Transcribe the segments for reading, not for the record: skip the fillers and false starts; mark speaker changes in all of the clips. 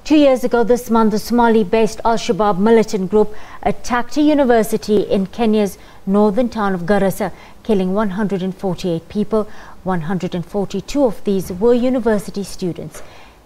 Speaker 1: 2 years ago this month, the Somali-based al-Shabaab militant group attacked a university in Kenya's northern town of Garissa, killing 148 people. 142 of these were university students.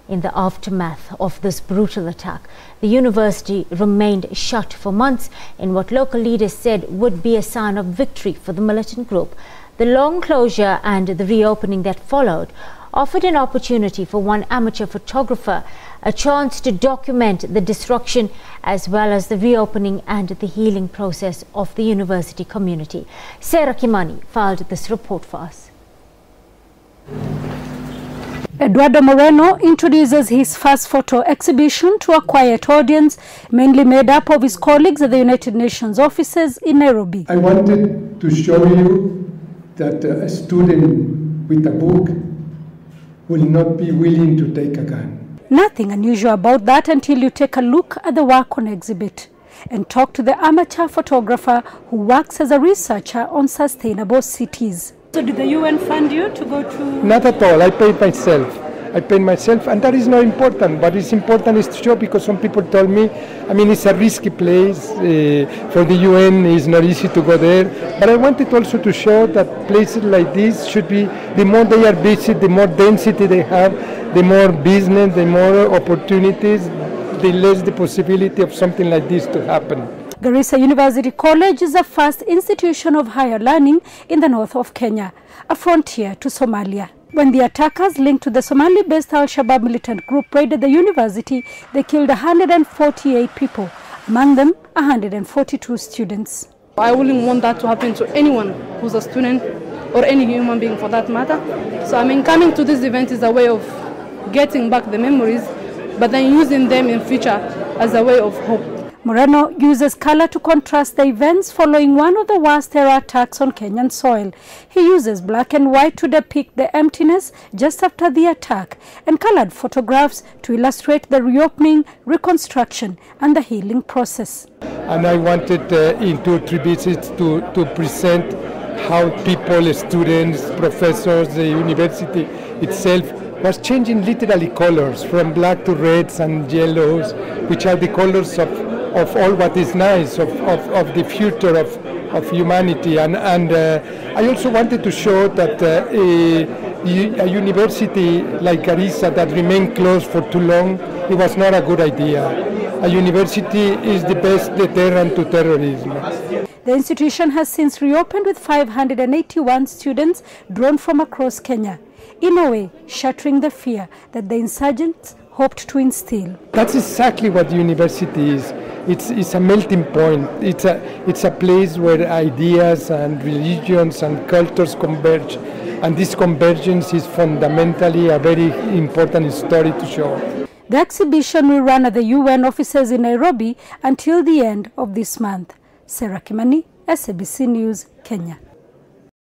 Speaker 1: In the aftermath of this brutal attack, the university remained shut for months in what local leaders said would be a sign of victory for the militant group. The long closure and the reopening that followed offered an opportunity for one amateur photographer a chance to document the destruction as well as the reopening and the healing process of the university community. Kimani filed this report for us.
Speaker 2: Eduardo Moreno introduces his first photo exhibition to a quiet audience, mainly made up of his colleagues at the United Nations offices in Nairobi.
Speaker 3: I wanted to show you that a student with a book will not be willing to take a gun.
Speaker 2: Nothing unusual about that until you take a look at the work on exhibit and talk to the amateur photographer who works as a researcher on sustainable cities. So did the UN fund you to go to?
Speaker 4: Not at all. I paid myself. And that is not important. What is important is to show, because some people told me, it's a risky place for the UN. It's not easy to go there. But I wanted also to show that places like this should be, the more they are busy, the more density they have, the more business, the more opportunities, the less the possibility of something like this to happen.
Speaker 2: Garissa University College is the first institution of higher learning in the north of Kenya, a frontier to Somalia. When the attackers linked to the Somali-based al-Shabaab militant group raided the university, they killed 148 people, among them 142 students.
Speaker 5: I wouldn't want that to happen to anyone who's a student or any human being for that matter. So coming to this event is a way of getting back the memories, but then using them in future as a way of hope.
Speaker 2: Moreno uses color to contrast the events following one of the worst terror attacks on Kenyan soil. He uses black and white to depict the emptiness just after the attack and colored photographs to illustrate the reopening, reconstruction and the healing process.
Speaker 4: And I wanted in 2 or 3 visits to present how people, students, professors, the university itself was changing literally colors from black to reds and yellows, which are the colors of all what is nice, of the future of humanity. And I also wanted to show that a university like Garissa that remained closed for too long, it was not a good idea. A university is the best deterrent to terrorism.
Speaker 2: The institution has since reopened with 581 students drawn from across Kenya, in a way shattering the fear that the insurgents hoped to instill.
Speaker 4: That's exactly what the university is. It's a melting point. It's a place where ideas and religions and cultures converge. And this convergence is fundamentally a very important story to show.
Speaker 2: The exhibition will run at the UN offices in Nairobi until the end of this month. Kimani, SABC News, Kenya.